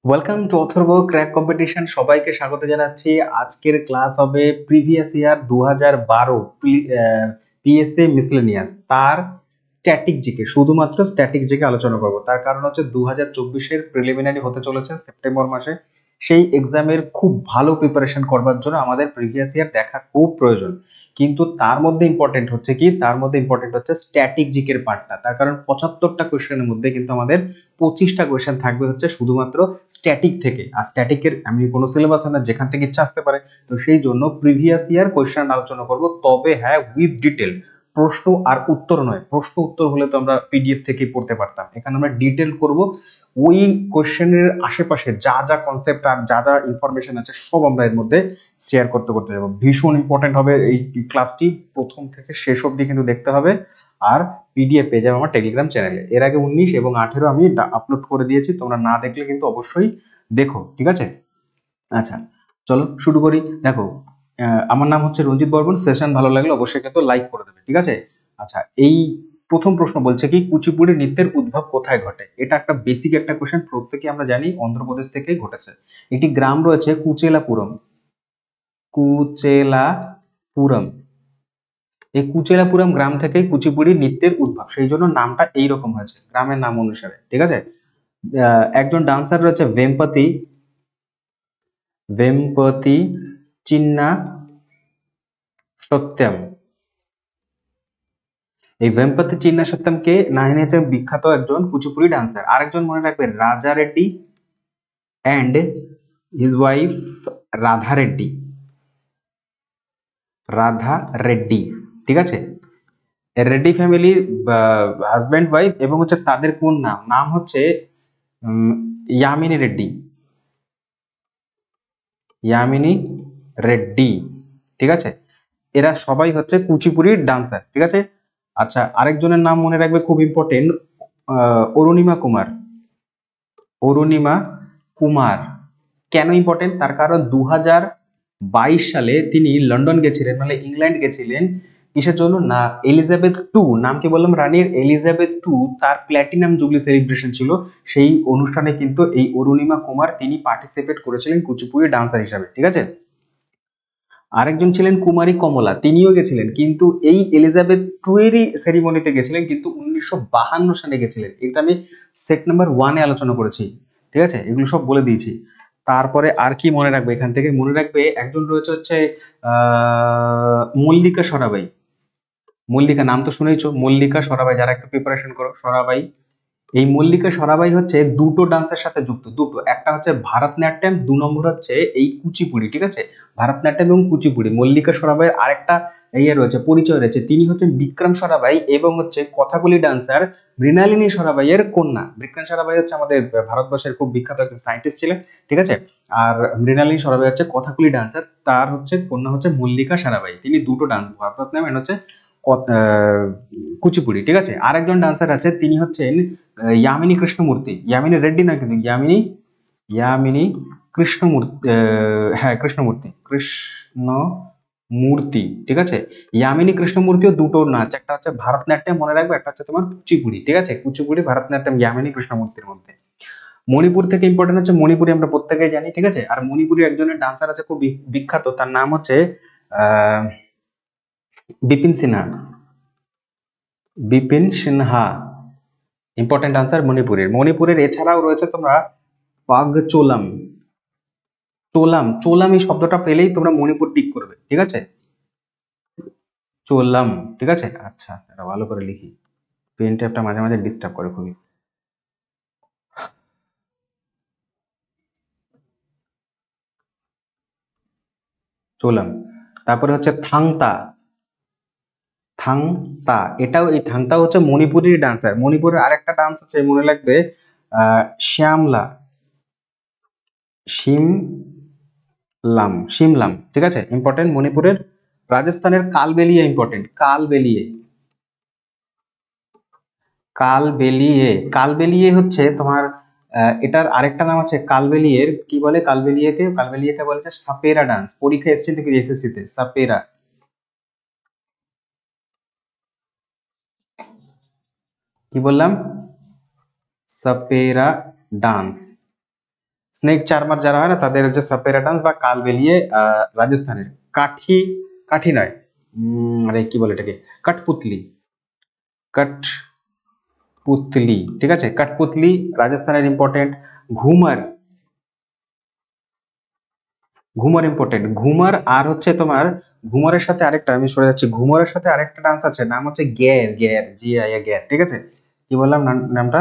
Welcome to Atharva crack competition. সবাইকে স্বাগত জানাচ্ছি। আজকের ক্লাস হবে প্রিভিয়াস ইয়ার 2012 পিএসএ মিসলেনিয়াস তার স্ট্যাটিক জিকে, শুধুমাত্র স্ট্যাটিক জিকে আলোচনা করব। তার কারণ হচ্ছে 2024-এর প্রিলিমিনারি হতে চলেছে সেপ্টেম্বর মাসে। সেই এক্সামের খুব ভালো প্রিপারেশন করবার জন্য আমাদের প্রিভিয়াস ইয়ার দেখা খুব প্রয়োজন। কিন্তু তার মধ্যে ইম্পর্টেন্ট হচ্ছে কি, তার মধ্যে ইম্পর্টেন্ট হচ্ছে স্ট্যাটিক জিকের পার্টটা। তার কারণ 75টা কোয়েশ্চেনের মধ্যে কিন্তু আমাদের 25টা কোয়েশ্চেন থাকবে হচ্ছে শুধুমাত্র স্ট্যাটিক থেকে। আর স্ট্যাটিকের এমনি কোনো সিলেবাস না যেখান থেকে ইচ্ছা আসতে পারে। তো সেই জন্য প্রিভিয়াস ইয়ার কোয়েশ্চেন আলোচনা করব, তবে হ্যাঁ উইথ ডিটেল। প্রশ্ন আর উত্তর নয়, প্রশ্ন উত্তর হলে তো আমরা পিডিএফ থেকেই পড়তে পারতাম, এখানে আমরা ডিটেল করব। ওই কোয়েশ্চেনের আশেপাশে যা যা কনসেপ্ট আর যা যা ইনফরমেশন আছে সব আমরা এর মধ্যে শেয়ার করতে করতে যাবো। ভীষণ ইম্পর্টেন্ট হবে এই ক্লাসটি, প্রথম থেকে শেষ অবধি কিন্তু দেখতে হবে। আর পিডিএফ পেয়ে যাবে আমার টেলিগ্রাম চ্যানেলে। এর আগে 19 এবং 18 আমি আপলোড করে দিয়েছি, তোমরা না দেখলে কিন্তু অবশ্যই দেখো, ঠিক আছে? আচ্ছা, চলো শুরু করি। দেখো, আমার নাম হচ্ছে রঞ্জিত বর্মন। সেশন ভালো লাগলে অবশ্যই কিন্তু লাইক করে দেবে, ঠিক আছে? আচ্ছা, এই প্রথম প্রশ্ন বলছে কি, কুচিপুড়ি নৃত্যের উদ্ভব কোথায় ঘটে? এটা একটা বেসিক একটা কোশ্চেন, প্রত্যেকে আমরা জানি অন্ধ্রপ্রদেশ থেকেই ঘটেছে। একটি গ্রাম রয়েছে কুচেলাপুরম। কুচেলাপুরম, এই কুচেলাপুরম গ্রাম থেকেই কুচিপুড়ি নৃত্যের উদ্ভব, সেই জন্য নামটা এইরকম হয়েছে গ্রামের নাম অনুসারে, ঠিক আছে? একজন ডান্সার রয়েছে ভেমপতি, ভেমপতি চিন্না সত্যম। এই ভেমপতি চিন্না সত্যমকে নাহিনী হচ্ছে বিখ্যাত একজন কুচিপুড়ি ডান্সার। আরেকজন মনে রাখবে রাজা Reddy and his wife Radha Reddy. Radha Reddy, ঠিক আছে? রেড্ডি ফ্যামিলির হাজব্যান্ড ওয়াইফ, এবং হচ্ছে তাদের কোন নাম, নাম হচ্ছে ইয়ামিনী রেড্ডি। ইয়ামিনী রেড্ডি, ঠিক আছে? এরা সবাই হচ্ছে কুচিপুড়ির ডান্সার, ঠিক আছে? আচ্ছা, আরেকজনের নাম মনে রাখবে, খুব ইম্পর্টেন্ট, অরুণিমা কুমার। অরুণিমা কুমার কেন ইম্পর্টেন্ট? তার কারণ 2022 সালে তিনি লন্ডন গেছিলেন, মানে ইংল্যান্ড গেছিলেন। কিসের জন্য? না, এলিজাবেথ টু, নাম কি বললাম, রানীর এলিজাবেথ টু, তার প্ল্যাটিনাম জুবলি সেলিব্রেশন ছিল। সেই অনুষ্ঠানে কিন্তু এই অরুণিমা কুমার তিনি পার্টিসিপেট করেছিলেন কুচিপুড়ি ডান্সার হিসাবে, ঠিক আছে? আরেকজন ছিলেন কুমারী কমলা, তিনিও গেছিলেন, কিন্তু এই এলিজাবেথ টু এরই সেরিমনিতে গেছিলেন, কিন্তু 1952 সালে গেছিলেন। এটা আমি সেট নাম্বার 1-এ আলোচনা করেছি, ঠিক আছে? এগুলো সব বলে দিয়েছি। তারপরে আর কি মনে রাখবে এখান থেকে? মনে রাখবে একজন রয়েছে হচ্ছে মল্লিকা সরাবাই। মল্লিকা নাম তো শুনেইছো, মল্লিকা সরাবাই, যারা একটু প্রিপারেশন করো, সরাবাই। এই মল্লিকা সরাবাই হচ্ছে দুটো ডান্সের সাথে যুক্ত, দুটো, একটা হচ্ছে ভারতনাট্যম, 2 নম্বর হচ্ছে এই কুচিপুড়ি, ঠিক আছে? ভারতনাট্যম এবং কুচিপুড়ি। মল্লিকা সরাবাইয়ের আরেকটা ইয়ে রয়েছে, পরিচয় রয়েছে, তিনি হচ্ছেন বিক্রম সরাবাই এবং হচ্ছে কথাকলি ডান্সার মৃণালিনী সরাবাইয়ের কন্যা। বিক্রম সরাবাই হচ্ছে আমাদের ভারতবর্ষের খুব বিখ্যাত একজন সায়েন্টিস্ট ছিলেন, ঠিক আছে? আর মৃণালিনী সরাবাই হচ্ছে কথাকলি ডান্সার, তার হচ্ছে কন্যা হচ্ছে মল্লিকা সরাবাই। তিনি দুটো ডান্স, ভারতনাট্যম এন্ড হচ্ছে কুচিপুড়ি, ঠিক আছে? আরেকজন ডান্সার আছে, তিনি হচ্ছেন ইয়ামিনী কৃষ্ণমূর্তি। ইয়ামিনী রেড্ডি না কিন্তু, ইয়ামিনী, ইয়ামিনী কৃষ্ণমূর্তি, হ্যাঁ কৃষ্ণমূর্তি, কৃষ্ণমূর্তি, ঠিক আছে? ইয়ামিনী কৃষ্ণমূর্তিও দুটো নাচ, একটা হচ্ছে ভারতনাট্যম মনে রাখবে, একটা হচ্ছে তোমার কুচিপুড়ি, ঠিক আছে? কুচিপুড়ি, ভারতনাট্যম, ইয়ামিনী কৃষ্ণমূর্তির মধ্যে। মণিপুর থেকে ইম্পর্টেন্ট হচ্ছে মণিপুরি, আমরা প্রত্যেকেই জানি, ঠিক আছে? আর মণিপুরি একজনের ডান্সার আছে খুব বিখ্যাত, তার নাম হচ্ছে আহ বিপিন সিনহা। বিপিন সিনহা ইম্পর্টেন্ট আনসার মণিপুরের। মণিপুরের এছাড়াও রয়েছে তোমরা পাগচোলাম। চোলাম, চোলাম এই শব্দটা পেলেই তোমরা মণিপুর টিক করবে, ঠিক আছে? চোলাম, ঠিক আছে? আচ্ছা, এটা ভালো করে লিখি, পেন ট্যাপটা মাঝে মাঝে ডিস্টার্ব করে খুবই। চোলাম। তারপরে হচ্ছে থাংতা। থাংতা, এটাও, এই থাংতা হচ্ছে মণিপুরের ডান্সার। মণিপুরের আরেকটা ডান্স আছে মনে রাখবে, শ্যামলা, শিমলাম, শিমলাম, ঠিক আছে? ইম্পর্টেন্ট মণিপুরের। রাজস্থানের কালবেলিয়া ইম্পর্টেন্ট, কালবেলিয়ে। কালবেলিয়ে, কালবেলিয়ে হচ্ছে তোমার এটার আরেকটা নাম আছে কালবেলিয়ের, কি বলে কালবেলিয়েকে? কালবেলিয়েকে বলে সাপেরা ডান্স। পরীক্ষা এসেছে কিন্তু এসএসসি তে, সাপেরা, কি বললাম? সাপেরা ডান্স। স্নেক চার্মার যারা হয় না তাদের হচ্ছে সাপেরা ডান্স বা কালবেলিয়ে রাজস্থানের। কাঠি, কাঠি নয়, আরে কি বলে এটাকে, কাঠপুতলি, কাঠপুতলি, ঠিক আছে, কাঠপুতলি রাজস্থানের ইম্পর্টেন্ট। ঘুমার, ঘুমার ইম্পর্টেন্ট, ঘুমার। আর হচ্ছে তোমার ঘুমারের সাথে আরেকটা, আমি সরে যাচ্ছি, ঘুমারের সাথে আরেকটা ডান্স আছে, নাম হচ্ছে গ্যার, গ্যার, জি আই গ্যার, ঠিক আছে, কি বললাম নামটা,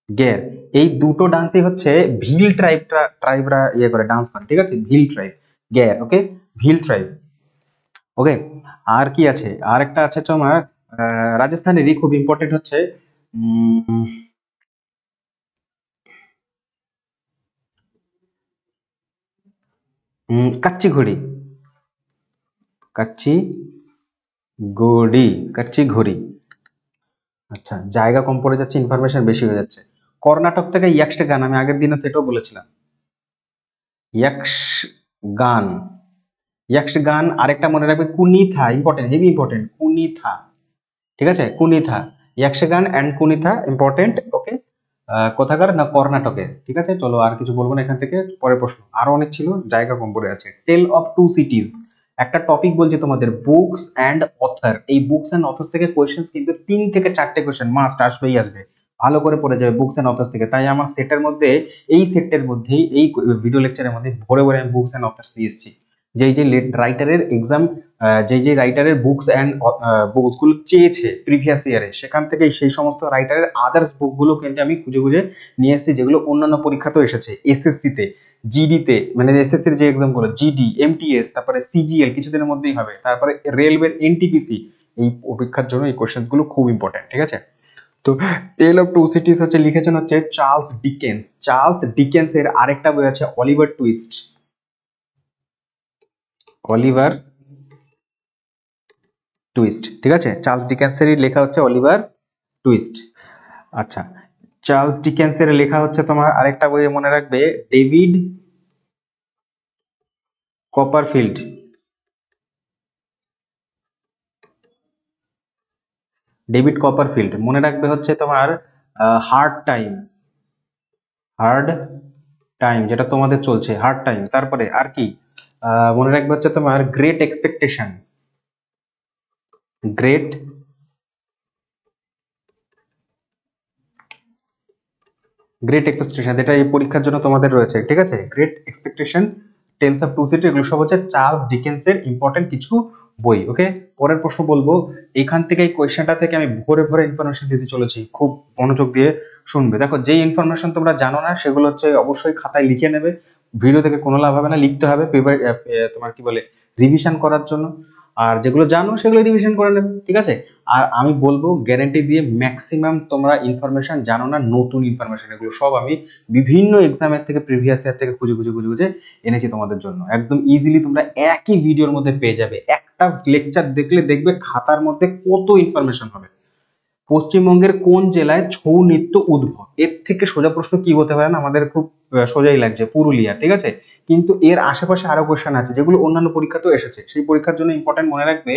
গ্যার। এই দুটো ডান্সই হচ্ছে ভিল ট্রাইবরা ইয়ে করে ডান্স করে, ঠিক আছে, ভিল ট্রাইব, গ্যার, ওকে, ভিল ট্রাইব, ওকে। আর কি আছে, আর একটা আছে তোমার রাজস্থানেরই খুব ইম্পর্টেন্ট হচ্ছে উম, কাচ্চি ঘড়ি, কাচ্চি ঘড়ি, কাচ্চি ঘড়ি। আচ্ছা, জায়গা কম পড়ে যাচ্ছে, ইনফরমেশন বেশি হয়ে যাচ্ছে। কর্ণাটক থেকে ইয়াক্স গান, আমি আগের দিনও সেটাও বলেছিলাম, ইয়াক্স গান, ইয়াক্স গান। আরেকটা মনে রাখবে Kunitha, important, heavy important, Kunitha, ঠিক আছে, কুনিথা, ইয়াক্স গান অ্যান্ড কুনিথা ইম্পর্টেন্ট, ওকে। কোথাকার না, কর্ণাটকের, ঠিক আছে। চলো আর কিছু বলবো না এখান থেকে, পরের প্রশ্ন, আরো অনেক ছিল, জায়গা কম পড়ে আছে। টেল অফ টু সিটিজ, একটা টপিক বলছি তোমাদের, বুকস অ্যান্ড অথর। এই বুকস অ্যান্ড অথর্স থেকে কোয়েশ্চেন কিন্তু 3 থেকে 4টে কোয়েশ্চেন মাস্ট আসবেই আসবে, ভালো করে পড়ে যাবে বুকস অ্যান্ড অথর্স থেকে। তাই আমার সেটের মধ্যে, এই সেটের মধ্যেই, এই ভিডিও লেকচারের মধ্যে ভরে ভরে আমি বুকস অ্যান্ড অথর্স দিয়ে এসেছি। যেই যে রাইটারের এক্সাম, যে রাইটারের বুকস অ্যান্ড বুকস গুলো চেয়েছে প্রিভিয়াস ইয়ারে, সেখান থেকে সেই সমস্ত রাইটারের আদার্স বুকগুলো কিন্তু আমি খুঁজে খুঁজে নিয়ে এসেছি, যেগুলো অন্যান্য পরীক্ষাতেও এসেছে, এসএসসিতে, জিডিতে, মানে এসএসসির যে এক্সামগুলো, জিডি, এমটিএস, তারপরে সিজিএল কিছুদিনের মধ্যেই হবে, তারপরে রেলওয়ের এনটিপিসি, এই পরীক্ষার জন্য এই কোশ্চেন গুলো খুব ইম্পর্টেন্ট, ঠিক আছে। তো টেল অফ টু সিটিজ হচ্ছে লিখেছেন হচ্ছে চার্লস ডিকেন্স। চার্লস ডিকেন্স এর আরেকটা বই আছে অলিভার টুইস্ট, অলিভার টুইস্ট, ঠিক আছে, চার্লস ডিকেন্সেরই লেখা হচ্ছে অলিভার টুইস্ট। আচ্ছা, চার্লস ডিকেন্সের লেখা হচ্ছে তোমার আরেকটা বই মনে রাখবে, ডেভিড কপারফিল্ড, ডেভিড কপারফিল্ড, মনে রাখবে হচ্ছে তোমার হার্ড টাইম, হার্ড টাইম, যেটা তোমাদের চলছে হার্ড টাইম। তারপরে আর কি মনে রাখবে হচ্ছে তোমার great expectation, great, great expectation, যেটা এই পরীক্ষার জন্য তোমাদের রয়েছে, ঠিক আছে, great expectation, tales of two city, এগুলো সব হচ্ছে চার্লস ডিকেন্সের ইম্পর্টেন্ট কিছু বই, ওকে। পরের প্রশ্ন বলবো, এখান থেকে এই কোয়েশ্চেনটা থেকে আমি ভরে ভরে ইনফরমেশন দিতে চলেছি, খুব মনোযোগ দিয়ে শুনবে। দেখো, যেই ইনফরমেশন তোমরা জানো না সেগুলো হচ্ছে অবশ্যই খাতায় লিখে নেবে, ভিডিও থেকে কোনো লাভ হবে না, লিখতে হবে পেপার, তোমার কি বলে, রিভিশন করার জন্য। আর যেগুলো জানো সেগুলো রিভিশন করে নেবে, ঠিক আছে। আর আমি বলবো গ্যারান্টি দিয়ে, ম্যাক্সিমাম তোমরা ইনফরমেশন জানো না, নতুন ইনফরমেশন, এগুলো সব আমি বিভিন্ন এক্সামের থেকে, প্রিভিয়াস ইয়ার থেকে খুঁজে খুঁজে খুঁজে খুঁজে এনেছি তোমাদের জন্য, একদম ইজিলি তোমরা একই ভিডিওর মধ্যে পেয়ে যাবে। একটা লেকচার দেখলে দেখবে খাতার মধ্যে কত ইনফরমেশন হবে। পশ্চিমবঙ্গের কোন জেলায় ছৌ নৃত্য উদ্ভব? এর থেকে সোজা প্রশ্ন কি হতে পারে না, আমাদের খুব সোজাই লাগছে, পুরুলিয়া, ঠিক আছে। কিন্তু এর আশেপাশে আরো কোশ্চেন আছে যেগুলো অন্যান্য পরীক্ষাতেও এসেছে, সেই পরীক্ষার জন্য ইম্পর্টেন্ট মনে রাখবে।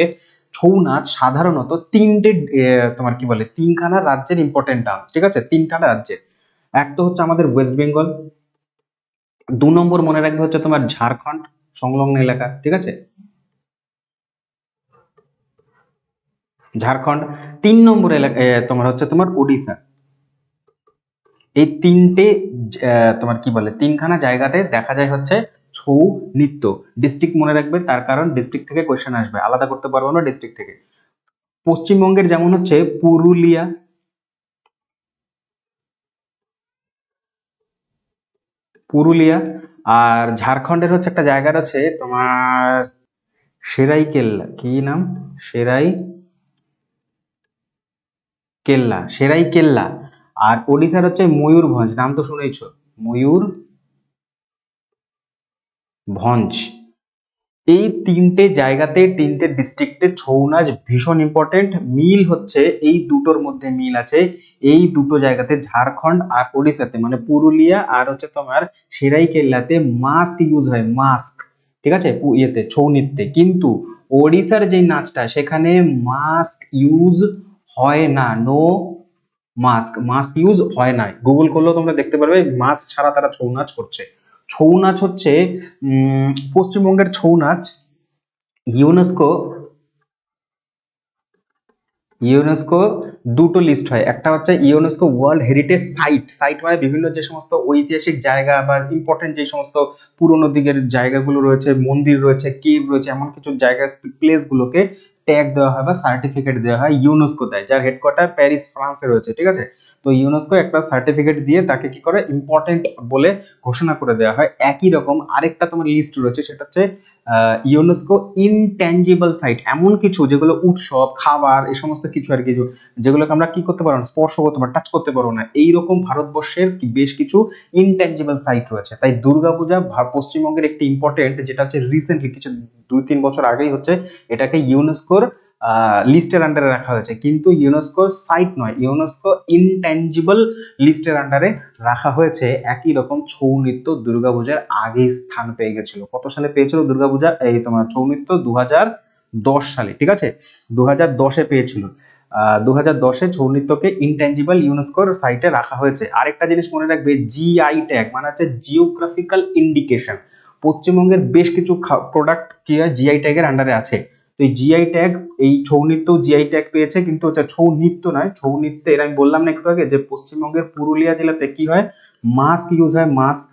ছৌ নাচ সাধারণত তোমার কি বলে, তিনখানা রাজ্যের ইম্পর্টেন্ট ডান্স, ঠিক আছে, তিনখানা রাজ্যের। এক তো হচ্ছে আমাদের ওয়েস্ট বেঙ্গল, 2 নম্বর মনে রাখবে হচ্ছে তোমার ঝাড়খণ্ড সংলগ্ন এলাকা, ঠিক আছে, ঝাড়খণ্ড। 3 নম্বর এলাকা তোমার হচ্ছে তোমার ওড়িশা। এই তিনটে তোমার কি বলে, তিনখানা জায়গাতে দেখা যায় হচ্ছে ছৌ নৃত্য। ডিস্ট্রিক্ট মনে রাখবে, তার কারণ ডিস্ট্রিক্ট থেকে কোয়েশ্চেন আসবে, আলাদা করতে পারবো না ডিস্ট্রিক্ট থেকে। পশ্চিমবঙ্গের যেমন হচ্ছে পুরুলিয়া, পুরুলিয়া, আর ঝাড়খণ্ডের হচ্ছে একটা জায়গা আছে তোমার সেরাইকেল্লা, কি নাম, সেরাই কেল্লা, সেরাই কেল্লা। আর ওড়িশার হচ্ছে ময়ূরভঞ্জ, নাম তো শুনেইছো, ময়ূরভঞ্জ। এই তিনটে জায়গাতে, তিনটে ডিস্ট্রিক্টে ছৌ নাচ ভীষণ ইম্পর্টেন্ট। মিল হচ্ছে এই দুটোর মধ্যে মিল আছে, এই দুটো জায়গাতে ঝাড়খণ্ড আর ওড়িশাতে, মানে পুরুলিয়া আর হচ্ছে তোমার সেরাইকেল্লাতে মাস্ক ইউজ হয়, মাস্ক, ঠিক আছে, ইয়েতে ছৌ নৃত্যে। কিন্তু ওড়িশার যে নাচটা সেখানে মাস্ক ইউজ হয় না, নো মাস্ক, মাস্ক ইউজ হয় না, গুগল করলেও তোমরা দেখতে পারবে মাস্ক ছাড়া তারা ছৌ নাচ করছে। ছৌ নাচ হচ্ছে পশ্চিমবঙ্গের ছৌ নাচ ইউনেস্কো ইউনেস্কো দুটো লিস্ট হয়, একটা হচ্ছে UNESCO world heritage site, site মানে বিভিন্ন যে সমস্ত ঐতিহাসিক জায়গা বা ইম্পর্টেন্ট যে সমস্ত পুরোনো দিকের জায়গাগুলো রয়েছে, মন্দির রয়েছে, কেভ রয়েছে, এমন কিছু জায়গা প্লেস গুলোকে ট্যাগ দেওয়া হয় বা সার্টিফিকেট দেওয়া হয়, ইউনেস্কো দেয়, যার হেডকোয়ার্টার প্যারিস ফ্রান্সে রয়েছে, ঠিক আছে। তো ইউনেস্কো একটা সার্টিফিকেট দিয়ে তাকে কি করে ইম্পর্টেন্ট বলে ঘোষণা করে দেওয়া হয়। একই রকম আরেকটা তোমার লিস্ট রয়েছে, সেটা হচ্ছে ইউনেস্কো ইনট্যাঞ্জিবল সাইট, এমন কিছু যেগুলো উৎসব, খাবার, এই সমস্ত কিছু আর কি, যেগুলোকে আমরা কি করতে পারবো না, স্পর্শ করতে পারবো, টাচ করতে পারবো না, এইরকম ভারতবর্ষের বেশ কিছু ইনট্যাঞ্জিবল সাইট রয়েছে। তাই দুর্গাপূজা পশ্চিমবঙ্গের একটি ইম্পর্টেন্ট, যেটা হচ্ছে রিসেন্টলি কিছু 2-3 বছর আগেই হচ্ছে এটাকে ইউনেস্কোর লিস্টের আন্ডারে রাখা হয়েছে, কিন্তু ইউনেস্কোর সাইট নয়, ইউনেস্কো ইনট্যাঞ্জিবল লিস্টের আন্ডারে রাখা হয়েছে। একই রকম ছৌ নৃত্য দুর্গাপূজার আগে স্থান পেয়ে গেছিল। কত সালে পেয়েছিল দুর্গাপূজা, এই তোমার ছৌ নৃত্য 2010 সালে, ঠিক আছে, 2010-এ পেয়েছিল। 2010-এ ছৌ নৃত্যকে ইনট্যাঞ্জিবল ইউনেস্কোর সাইটে রাখা হয়েছে। আরেকটা জিনিস মনে রাখবে, জিআই ট্যাগ মানে হচ্ছে জিওগ্রাফিক্যাল ইন্ডিকেশন। পশ্চিমবঙ্গের বেশ কিছু প্রোডাক্ট কি হয় জিআই ট্যাগের আন্ডারে আছে। তো এই জিআই ট্যাগ, এই ছৌ নৃত্য জিআই ট্যাগ পেয়েছে, কিন্তু এটা ছৌ নৃত্য নয়, ছৌ নৃত্যে এর আমি বললাম না একটু আগে যে পশ্চিমবঙ্গের পুরুলিয়া জেলাতে কি হয়, মাস্ক ইউজ হয়, মাস্ক,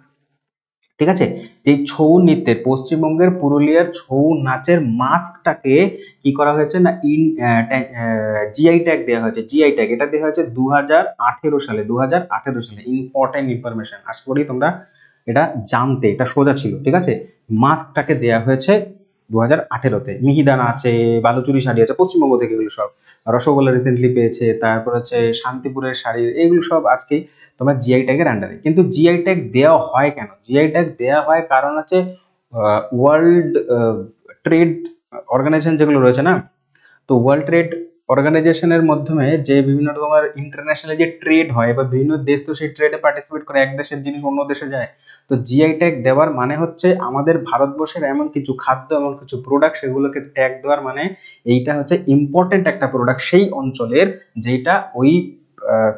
ঠিক আছে। যে ছৌ নৃত্যের পশ্চিমবঙ্গের পুরুলিয়ার ছৌ নাচের মাস্কটাকে কি করা হয়েছে না, জিআই ট্যাগ দেওয়া হয়েছে। জিআই ট্যাগ এটা দেওয়া হয়েছে 2018 সালে, 2018 সালে। ইম্পর্টেন্ট ইনফরমেশন, আশা করি তোমরা এটা জানতে, এটা সোজা ছিল, ঠিক আছে। মাস্কটাকে দেওয়া হয়েছে 2018-তে। মিহিদানা আছে, বালুচুরি শাড়ি আছে, পশ্চিমবঙ্গ থেকে এগুলো সব। রসগোল্লা রিসেন্টলি পেয়েছে, তারপর হচ্ছে শান্তিপুরের শাড়ি, এগুলো সব আজকে তোমার জিআই ট্যাগের আন্ডারে। কিন্তু জিআই ট্যাগ দেওয়া হয় কেন, জিআই ট্যাগ দেওয়া হয় কারণ হচ্ছে ওয়ার্ল্ড ট্রেড অর্গানাইজেশন যেগুলো রয়েছে না, তো ওয়ার্ল্ড ট্রেড অর্গানাইজেশনের মাধ্যমে যে বিভিন্ন রকমের ইন্টারন্যাশনাল যে ট্রেড হয় বা বিভিন্ন দেশ তো সেই ট্রেডে পার্টিসিপেট করে, এক দেশের জিনিস অন্য দেশে যায়। তো জিআই ট্যাগ দেওয়ার মানে হচ্ছে আমাদের ভারতবর্ষের এমন কিছু খাদ্য, এমন কিছু প্রোডাক্ট, সেগুলোকে ট্যাগ দেওয়ার মানে এইটা হচ্ছে ইম্পর্টেন্ট একটা প্রোডাক্ট সেই অঞ্চলের, যেটা ওই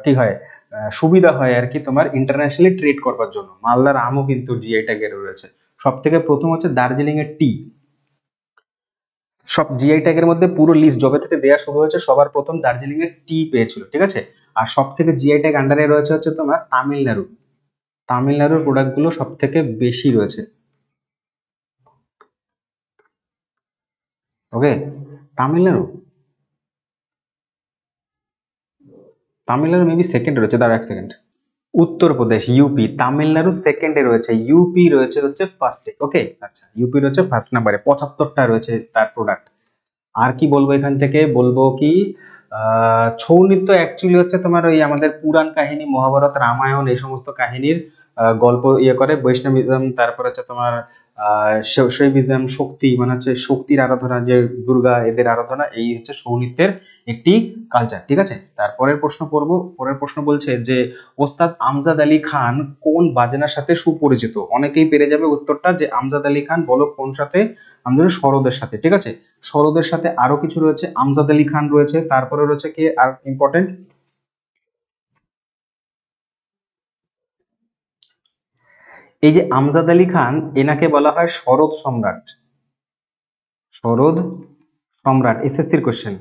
কি হয়, সুবিধা হয় আর কি তোমার ইন্টারন্যাশনালি ট্রেড করবার জন্য। মালদার আমও কিন্তু জিআই ট্যাগে রয়েছে। সব থেকে প্রথম হচ্ছে দার্জিলিং এর টি, সব জিআই ট্যাগের মধ্যে পুরো লিস্ট যবে থেকে দেওয়া শুরু হয়েছে, সবার প্রথম দার্জিলিং এর টি পেয়েছিল, ঠিক আছে। আর সব থেকে জিআই ট্যাগ আন্ডারে রয়েছে হচ্ছে তোমার তামিলনাড়ু, তামিলনাড়ুর প্রোডাক্ট গুলো সব থেকে বেশি রয়েছে। ওকে, তামিলনাড়ু, তামিলনাড়ু মেবি সেকেন্ডে রয়েছে, দাঁড়া এক সেকেন্ড। উত্তরপ্রদেশ, ইউপি, তামিলনাড়ু সেকেন্ডে রয়েছে, ইউপি রয়েছে হচ্ছে ফার্স্টে। ওকে, আচ্ছা, ইউপি রয়েছে ফার্স্ট নাম্বারে, 75টা রয়েছে তার প্রোডাক্ট। আর কি বলবো এখান থেকে, বলবো কি, ছৌ নৃত্য অ্যাকচুয়ালি হচ্ছে তোমার ওই আমাদের পুরাণ কাহিনী, মহাভারত, রামায়ণ, এই সমস্ত কাহিনীর গল্প ইয়ে করে। বৈষ্ণবিজম, তারপর হচ্ছে তোমার শৈবিজম, শক্তি মানে হচ্ছে শক্তির আরাধনা, যে দুর্গা এদের আরাধনা, এই হচ্ছে ছৌ নৃত্যের একটি কালচার, ঠিক আছে। তারপরের প্রশ্ন পড়বো। পরের প্রশ্ন বলছে যে ওস্তাদ আমজাদ আলী খান কোন বাজনার সাথে সুপরিচিত? অনেকেই পেরে যাবে উত্তরটা, যে আমজাদ আলী খান, বলো কোন সাথে? আমাদের সরোদের সাথে, ঠিক আছে। সরোদের সাথে আরো কিছু রয়েছে, আমজাদ আলী খান রয়েছে, তারপরে রয়েছে কি আর ইম্পর্টেন্ট, এই যে আমজাদ আলী খান, এনাকে বলা হয় সরোদ সম্রাট, সরোদ সম্রাট, এসএসসির কোশ্চেন।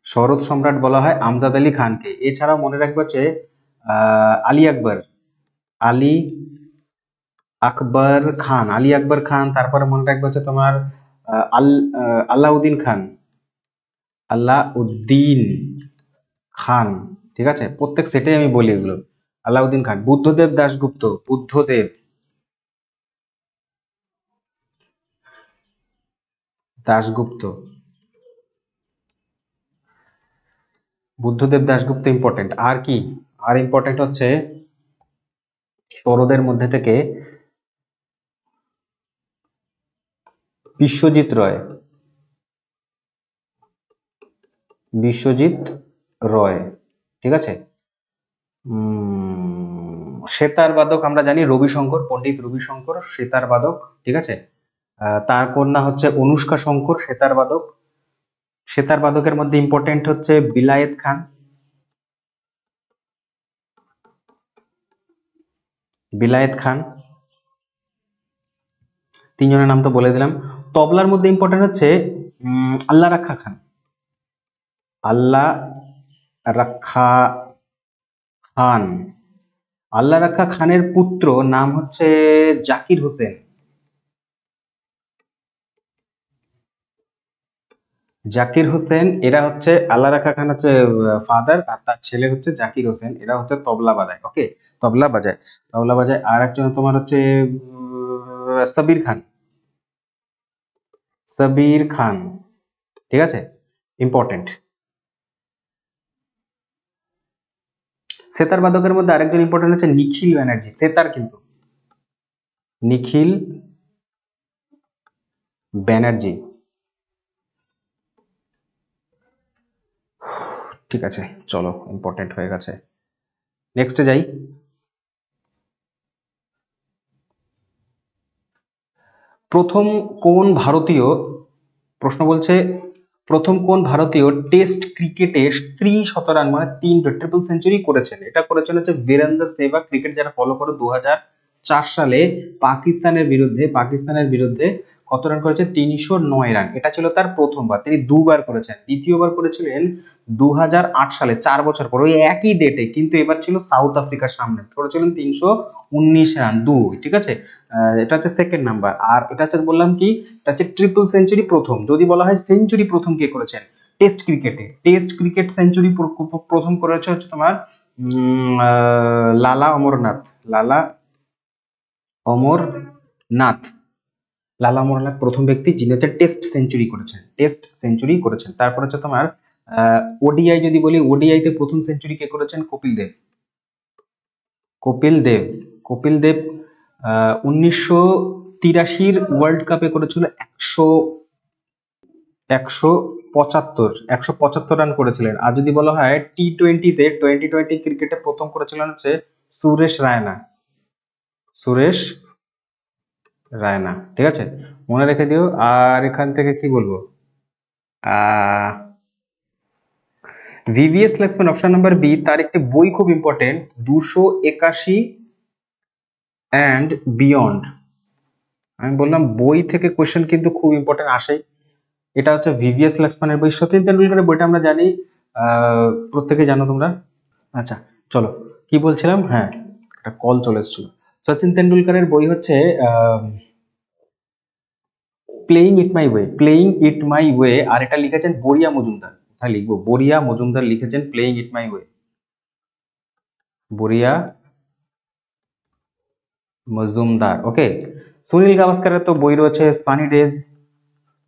সরোদ সম্রাট বলা হয় আমজাদ আলী খানকে। এছাড়াও মনে রাখবে হচ্ছে আলী আকবর, আলী আকবর খান, আলী আকবর খান। তারপরে মনে রাখবে হচ্ছে তোমার আল্লাউদ্দিন খান, আল্লাউদ্দিন খান, ঠিক আছে। প্রত্যেক সেটে আমি বলি এগুলো। আলাউদ্দিন খান, বুদ্ধদেব দাশগুপ্ত, বুদ্ধদেব দাশগুপ্ত, বুদ্ধদেব দাশগুপ্ত ইম্পর্টেন্ট। আর কি, আর ইম্পর্টেন্ট হচ্ছে সরোদের মধ্যে থেকে বিশ্বজিৎ রয়, বিশ্বজিৎ রয়, ঠিক আছে। সেতার বাদক আমরা জানি রবিশঙ্কর, পণ্ডিত রবিশঙ্কর সেতার বাদক, ঠিক আছে। তার কন্যা হচ্ছে অনুষ্কা শঙ্কর সেতার বাদক, সেতার বাদকের মধ্যে ইম্পর্টেন্ট হচ্ছে বিলায়েত খান, বিলায়েত খান, তিনজনের নাম তো বলে দিলাম। তবলার মধ্যে ইম্পর্টেন্ট হচ্ছে আল্লাহ রাখা খান, আল্লাহ রাখা খান। আল্লাহ রাখা খানের পুত্র নাম হচ্ছে জাকির হোসেন, জাকির হোসেন। এরা হচ্ছে আল্লাহ রাখা খান হচ্ছে ফাদার, আর তার ছেলে হচ্ছে জাকির হোসেন। এরা হচ্ছে তবলা বাজায়। ওকে, তবলা বাজায়, তবলা বাজায়। আর একজন তোমার হচ্ছে সাবির খান, সাবির খান, ঠিক আছে, ইম্পর্টেন্ট। সেতার বাদকের মধ্যে আরেকজন ইম্পর্টেন্ট হচ্ছে নিখিল ব্যানার্জি, সেতার কিন্তু, নিখিল ব্যানার্জি, ঠিক আছে। চলো, ইম্পর্টেন্ট হয়ে গেছে, নেক্সটে যাই। প্রথম কোন ভারতীয়, প্রশ্ন বলছে প্রথম কোন ভারতীয় টেস্ট ক্রিকেটে শতরান মানে 3 ট্রিপল সেঞ্চুরি করেছেন? এটা করেছেন হচ্ছে বীরেন্দ্র সেহবাগ। ক্রিকেট যারা ফলো করো, 2004 সালে পাকিস্তানের বিরুদ্ধে কত রান করেছে? 309 রান। এটা ছিল তার প্রথমবার। তিনি দুবার করেছেন। দ্বিতীয়বার করেছিলেন 2008 সালে, 4 বছর পর, ওই একই ডেটে, কিন্তু এবার ছিল সাউথ আফ্রিকার সামনে, করেছিলেন 319 রান, 2। ঠিক আছে, এটা হচ্ছে সেকেন্ড নাম্বার। আর এটা হচ্ছে বললাম কি, এটা হচ্ছে ট্রিপল সেঞ্চুরি প্রথম। যদি বলা হয় সেঞ্চুরি প্রথম কে করেছেন টেস্ট ক্রিকেটে, টেস্ট ক্রিকেট সেঞ্চুরি প্রথম করেছে হচ্ছে তোমার লালা অমরনাথ, লালা অমরনাথ, লালা অমরনাথ প্রথম ব্যক্তি যিনি হচ্ছে টেস্ট সেঞ্চুরি করেছেন, টেস্ট সেঞ্চুরি করেছেন। তারপর হচ্ছে তোমার ওডিআই যদি বলি, ওডিআইতে প্রথম সেঞ্চুরি কে করেছেন? কপিল দেব, কপিল দেব, কপিল দেব 1983 ওয়ার্ল্ড কাপে করেছিল 175 রান করেছিলেন। আর যদি বলা হয় T20-তে, 2020 ক্রিকেটে প্রথম করেছিলেন হচ্ছে সুরেশ রায়না, সুরেশ রায়না, ঠিক আছে, মনে রেখে দিও। আর এখান থেকে কি বলবো, ভিভিএস লক্সম্যান, অপশন নাম্বার বি, তার একটি বই খুব ইম্পর্টেন্ট, 281 অ্যান্ড বিয়ন্ড। আমি বললাম বই থেকে কোয়েশ্চেন কিন্তু খুব ইম্পর্টেন্ট আসে। এটা হচ্ছে ভিভিএস লক্সম্যানের বই। সচিন তেন্ডুলকারের বইটা আমরা জানি, প্রত্যেকে জানো তোমরা। আচ্ছা, চলো, কি বলছিলাম, হ্যাঁ, একটা কল চলে এসেছিল। সচিন তেন্ডুলকারের বই হচ্ছে playing it my way, playing it my way. আর এটা লিখেছেন বরিয়া মজুমদার। কোথায় লিখবো? বরিয়া মজুমদার লিখেছেন playing it my way, Boria Majumdar. Okay, Sunil গাভাস্কারের তো বই রয়েছে সানি ডেজ,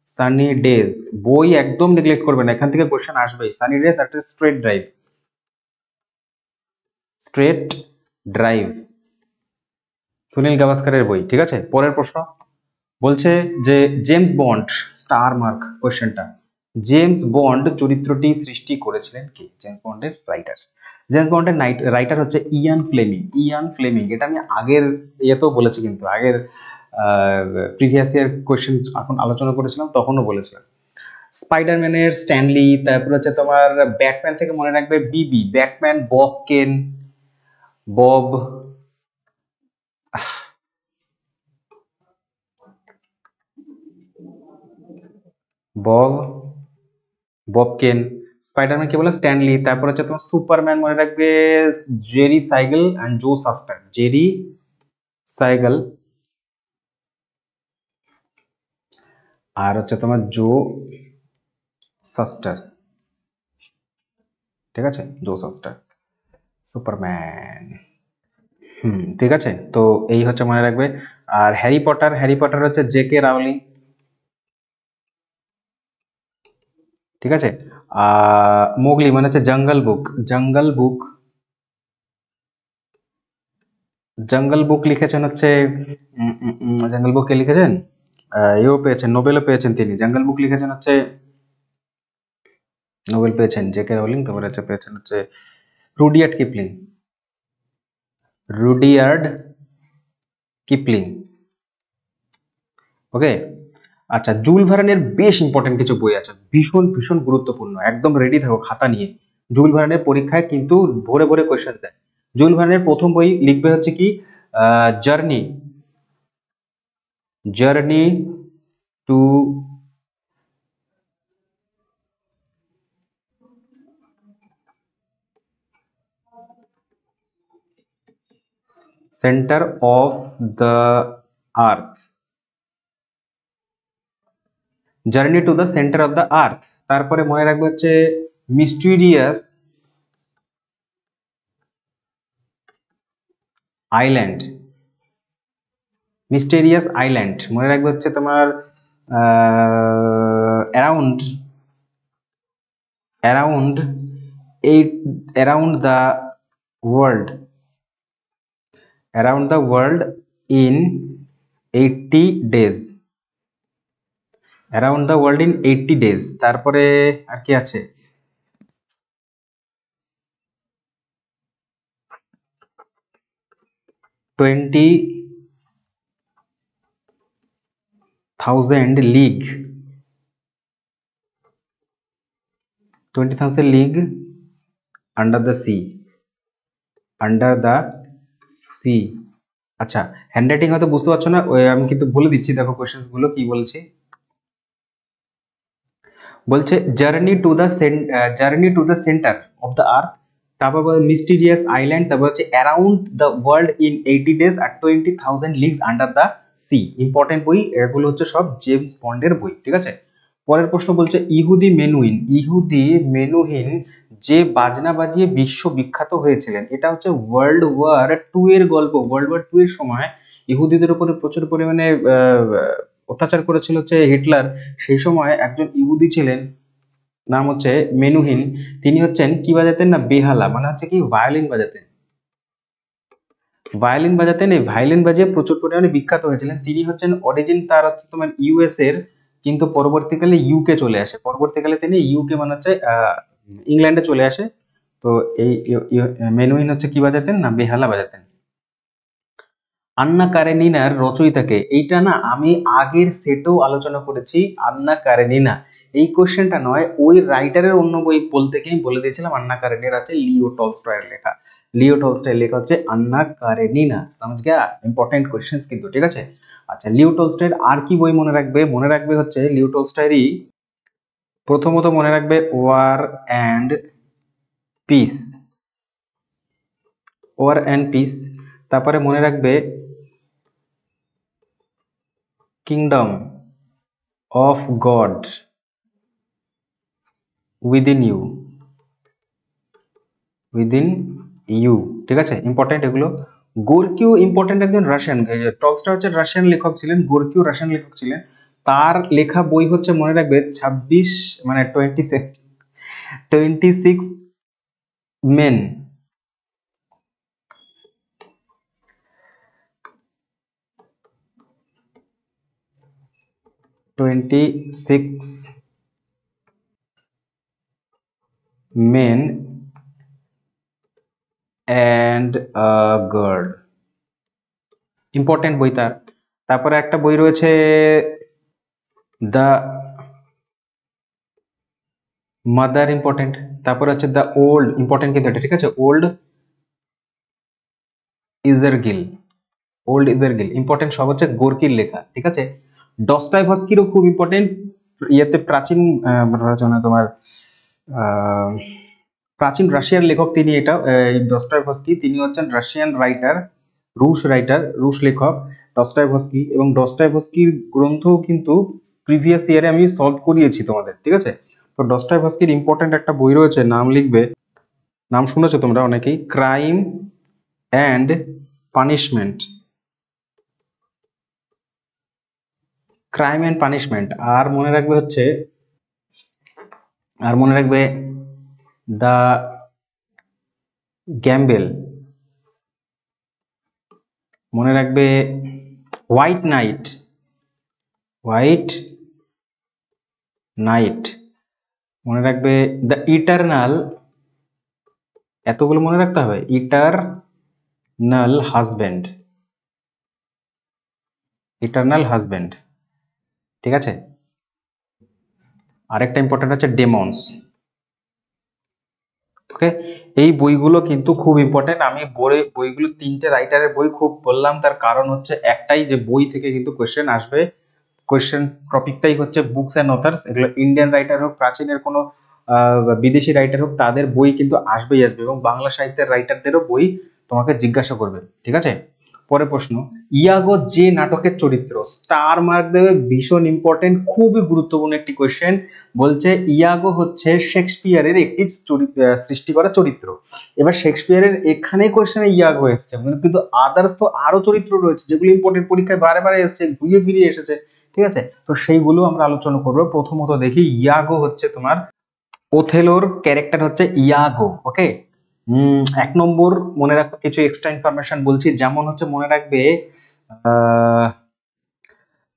সানি ডেজ বই একদম নেগলেক্ট করবে না, এখান থেকে কোশ্চেন আসবেই। সানি ডেজ একটা straight drive, straight drive, Sunil গাভাস্কারের বই। ঠিক আছে, পরের প্রশ্ন বলছে যে জেমস বন্ড, স্টার মার্ক কোশ্চেনটা, জেমস বন্ড চরিত্রটি সৃষ্টি করেছিলেন কে? জেমস বন্ডের রাইটার, জেমস বন্ডের রাইটার হচ্ছে ইয়ান ফ্লেমিং, ইয়ান ফ্লেমিং। এটা আমি আগের ইয়েতেও বলেছি, কিন্তু আগের প্রিভিয়াস ইয়ার কোশ্চেন এখন আলোচনা করেছিলাম, তখনও বলেছিলাম। স্পাইডারম্যানের স্ট্যানলি, তারপর হচ্ছে তোমার ব্যাটম্যান থেকে মনে রাখবে বিবি, ব্যাটম্যান বব কেন, বব বব ববকেন। স্পাইডারম্যান কি বলে? স্ট্যানলি। তারপর হচ্ছে তোমার সুপারম্যান মনে রাখবে জেরি সাইগেল এন্ড জো সাস্টার, জেরি সাইগেল আর হচ্ছে তোমার জো সাস্টার, ঠিক আছে, জো সাস্টার, সুপারম্যান। ঠিক আছে, তো এই হচ্ছে মনে রাখবে। আর হ্যারি পটার, হ্যারি পটার হচ্ছে জে কে রাউলিং, ঠিক আছে। মোগলি মানে হচ্ছে জঙ্গল বুক, জঙ্গল বুক, জঙ্গল বুক লিখেছেন হচ্ছে জঙ্গল বুক কে লিখেছেন? এও পেয়েছেন, নোবেলও পেয়েছেন তিনি। জঙ্গল বুক লিখেছেন হচ্ছে, নোবেল পেয়েছেন জে কে রাউলিং। তারপরে হচ্ছে পেয়েছেন হচ্ছে রুডিয়ার্ড কিপলিং, রুডিয়ার্ড কিপলিং। ওকে, আচ্ছা, জুল ভার্নের বেশ ইম্পর্টেন্ট কিছু বই আছে, ভীষণ ভীষণ গুরুত্বপূর্ণ, একদম রেডি থাকো খাতা নিয়ে। জুল ভার্নের পরীক্ষায় কিন্তু ভরে ভরে কোয়েশ্চেন দেয়। জুল ভার্নের প্রথম বই লিখবে হচ্ছে কি, journey, journey to centre of the earth, journey to the centre of the আর্থ। তারপরে মনে রাখবে হচ্ছে মিস্টিরিয়াস আইল্যান্ড, মিস্টেরিয়াস আইল্যান্ড মনে রাখবে হচ্ছে তোমার around, around eight, around the world, around the world in 80 days, around the world in 80 days. তারপরে আর কি আছে, 20,000 league, 20,000 league under the C, under the C. আচ্ছা, হ্যান্ডরাইটিং হয়তো বুঝতে পারছো না, আমি কিন্তু বলে দিচ্ছি, দেখো কোশ্চেন্স গুলো কি বলছে। বলছে journey to the journey to the centre of the earth, তারপর মিস্টিরিয়াস আইল্যান্ড, তারপর হচ্ছে around the world in 80 days আর 20,000 leagues under the sea. Important বই এগুলো হচ্ছে সব, জেমস বন্ডের বই, ঠিক আছে। পরের প্রশ্ন বলছে ইহুদি মেনুহিন, ইহুদি মেনুহিন যে বাজনা বাজিয়ে বিশ্ব বিখ্যাত হয়েছিলেন, এটা হচ্ছে ওয়ার্ল্ড ওয়ার 2 এর গল্প। ওয়ার্ল্ড ওয়ার 2 এর সময় ইহুদিদের উপরে প্রচুর পরিমাণে অত্যাচার করেছিল হচ্ছে হিটলার। সেই সময় একজন ইহুদি ছিলেন, নাম হচ্ছে মেনুহিন। তিনি হচ্ছেন কি বাজাতেন না, বেহালা, মানে হচ্ছে কি ভায়োলিন বাজাতেন, ভায়োলিন বাজাতেন। এই ভায়োলিন বাজিয়ে প্রচুর পরিমাণে বিখ্যাত হয়েছিলেন। তিনি হচ্ছেন অরিজিন তার হচ্ছে তোমার ইউএস এর, কিন্তু পরবর্তীকালে ইউকে চলে আসে, পরবর্তীকালে তিনি ইউকে মানে হচ্ছে ইংল্যান্ডে চলে আসে। তো এই মেনুহিন হচ্ছে কি বাজাতেন না, বেহালা বাজাতেন। আন্না কারেনিনার রচয়িতাকে, এইটা না আমি আগের সেটেও আলোচনা করেছি। আন্না কারেনিনা, এই কোশ্চেনটা নয়, ওই রাইটারের অন্য বই বলতে গিয়ে বলে দিয়েছিলাম আন্না কারেনিনার আছে লিও টলস্টয়ের লেখা, লিও টলস্টয়ের লেখা হচ্ছে আন্না কারেনিনা। समझ गया, ইম্পর্টেন্ট কোশ্চেন্স কিন্তু, ঠিক আছে। আচ্ছা, লিও টলস্টয়ের আর কি বই মনে রাখবে, মনে রাখবে হচ্ছে লিও টলস্টয়েরই প্রথমত মনে রাখবে war and peace, war and peace. তারপরে মনে রাখবে kingdom of God within you, within you, ঠিক আছে, ইম্পর্টেন্ট এগুলো। গোরকিউ ইম্পর্টেন্ট, একজন রাশিয়ান, টলস্টয় হচ্ছে রাশিয়ান লেখক ছিলেন, গোরকিউ রাশিয়ান লেখক ছিলেন। তার লেখা বই হচ্ছে মনে রাখবে 26 মানে 26 men, 26 men and a girl, important বই তার। তারপরে একটা বই রয়েছে দ্য মাদার, ইম্পর্টেন্ট। তারপরে হচ্ছে দ্য ওল্ড, ইম্পর্টেন্ট কিন্তু এটা, ঠিক আছে, ওল্ড ইজারগিল, ওল্ড ইজারগিল ইম্পর্টেন্ট, সব হচ্ছে গোর্কির লেখা, ঠিক আছে। ডস্টয়ভস্কিরও খুব ইম্পর্টেন্ট, ইয়েতে প্রাচীন রচনা তোমার প্রাচীন রাশিয়ার লেখক তিনি, এটা ডস্টয়ভস্কি, তিনি হচ্ছেন রাশিয়ান রাইটার, রুশ লেখক ডস্টয়ভস্কি। এবং ডস্টয়ভস্কির গ্রন্থ কিন্তু প্রিভিয়াস ইয়ারে আমি সলভ করিয়েছি তোমাদের, ঠিক আছে। তো ডস্টয়ভস্কির ইম্পর্টেন্ট একটা বই রয়েছে, নাম লিখবে, নাম শুনেছো তোমরা অনেকেই, crime and punishment, crime and punishment. আর মনে রাখবে হচ্ছে, আর মনে রাখবে দ্য গ্যাম্বেল, মনে রাখবে হোয়াইট নাইট, হোয়াইট নাইট, মনে রাখবে দ্য ইটারনাল, এতগুলো মনে রাখতে হবে, ইটারনাল হাজব্যান্ড, ইটারনাল হাজব্যান্ড। ঠিক আছে। আরেকটা ইম্পর্টেন্ট হচ্ছে ডেমন্স। ওকে, এই বইগুলো কিন্তু খুব ইম্পর্টেন্ট। আমি বইগুলো তিনটে রাইটারের বই খুব বললাম, তার কারণ হচ্ছে একটাই, যে বই থেকে কিন্তু কোয়েশ্চেন আসবে। কোয়েশ্চেন টপিকটাই হচ্ছে বুকস অ্যান্ড অথার্স। এগুলো ইন্ডিয়ান রাইটার হোক, প্রাচীনের কোনো বিদেশি রাইটার হোক, তাদের বই কিন্তু আসবেই আসবে, এবং বাংলা সাহিত্যের রাইটারদেরও বই তোমাকে জিজ্ঞাসা করবে। ঠিক আছে, পরে প্রশ্ন, ইয়াগো যে নাটকের চরিত্র, স্টার মার্ক দেবে, ভীষণ ইম্পর্টেন্ট, খুবই গুরুত্বপূর্ণ একটি কোয়েশ্চেন। বলছে ইয়াগো হচ্ছে শেক্সপিয়ারের একটি সৃষ্টি করা চরিত্র। এবার শেক্সপিয়ারের এখানে কোয়েশ্চেনে ইয়াগো এসছে, কিন্তু আদার্স তো আরো চরিত্র রয়েছে যেগুলো ইম্পর্টেন্ট, পরীক্ষায় বারে বারে এসছে, ঘুরিয়ে ফিরিয়ে এসেছে। ঠিক আছে, তো সেইগুলো আমরা আলোচনা করবো। প্রথমত দেখি, ইয়াগো হচ্ছে তোমার, ওথেলোর ক্যারেক্টার হচ্ছে ইয়াগো। ওকে, 1 নম্বর মনে রাখো, কিছু এক্সট্রা ইনফরমেশন বলছি, যেমন হচ্ছে মনে রাখবে,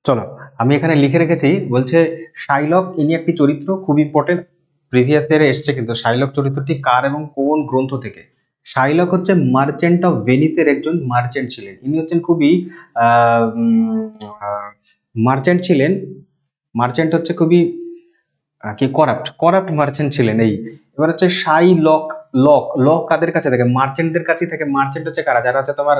চলো আমি এখানে লিখে রেখেছি, বলছে শাইলক ইনি একটি চরিত্র, খুব ইম্পর্টেন্ট, প্রিভিয়াস ইয়ারে এসছে কিন্তু। শাইলক চরিত্রটি কার এবং কোন গ্রন্থ থেকে? শাইলক হচ্ছে মার্চেন্ট অফ ভেনিসের একজন মার্চেন্ট ছিলেন। ইনি হচ্ছেন খুবই মার্চেন্ট ছিলেন। মার্চেন্ট হচ্ছে খুবই কি করাপ্ট করাপ্ট মার্চেন্ট ছিলেন। এই এবার হচ্ছে শাই লক। লক লক কাদের কাছে থাকে? মার্চেন্টদের কাছে থাকে। মার্চেন্ট হচ্ছে কারা? যারা হচ্ছে তোমার